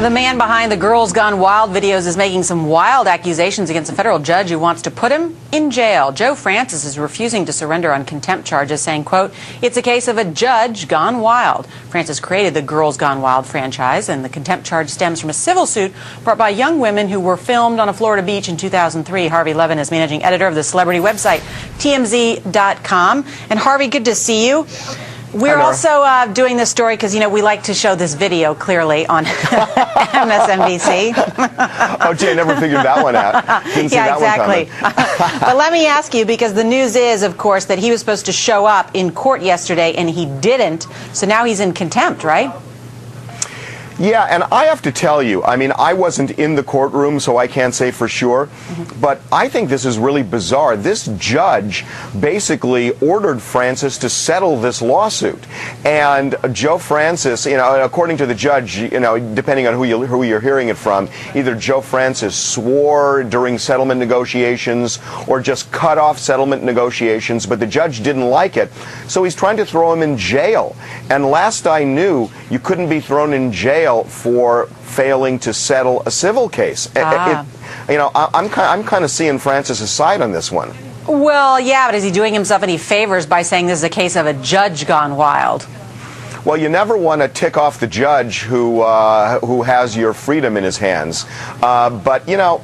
The man behind the Girls Gone Wild videos is making some wild accusations against a federal judge who wants to put him in jail. Joe Francis is refusing to surrender on contempt charges, saying, quote, "It's a case of a judge gone wild." Francis created the Girls Gone Wild franchise, and the contempt charge stems from a civil suit brought by young women who were filmed on a Florida beach in 2003. Harvey Levin is managing editor of the celebrity website, TMZ.com. And Harvey, good to see you. We're also doing this story because, you know, we like to show this video clearly on MSNBC. Oh, gee, I never figured that one out. Didn't see yeah, that exactly. One coming. But let me ask you, because the news is, of course, that he was supposed to show up in court yesterday and he didn't. So now he's in contempt, right? Yeah, and I have to tell you, I mean, I wasn't in the courtroom, so I can't say for sure, but I think this is really bizarre. This judge basically ordered Francis to settle this lawsuit. And Joe Francis, you know, according to the judge, you know, depending on who you're hearing it from, either Joe Francis swore during settlement negotiations or just cut off settlement negotiations, but the judge didn't like it, so he's trying to throw him in jail. And last I knew, you couldn't be thrown in jail for failing to settle a civil case. You know, I'm kind of seeing Francis's side on this one. Well, yeah, but is he doing himself any favors by saying this is a case of a judge gone wild? Well, you never want to tick off the judge who has your freedom in his hands. But, you know,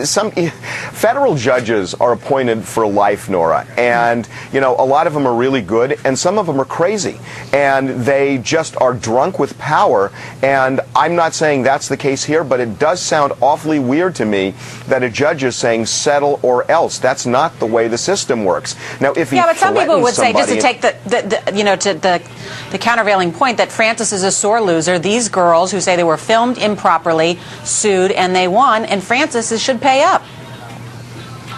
some federal judges are appointed for life, Nora, and, you know, a lot of them are really good, and some of them are crazy, and they just are drunk with power. And I'm not saying that's the case here, but it does sound awfully weird to me that a judge is saying settle or else. That's not the way the system works. Now, if he but some people would say, somebody, just to take the countervailing point, that Francis is a sore loser. These girls who say they were filmed improperly sued and they won, and Francis should pay up.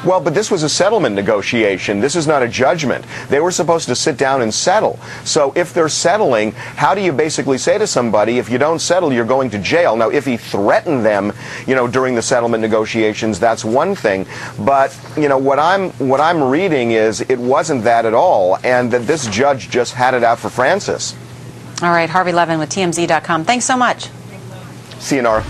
Well, but this was a settlement negotiation. This is not a judgment. They were supposed to sit down and settle. So if they're settling, how do you basically say to somebody, if you don't settle, you're going to jail? Now, if he threatened them, you know, during the settlement negotiations, that's one thing. But, you know, what I'm reading is it wasn't that at all, and that this judge just had it out for Francis. All right, Harvey Levin with TMZ.com. Thanks so much. See you, Nora.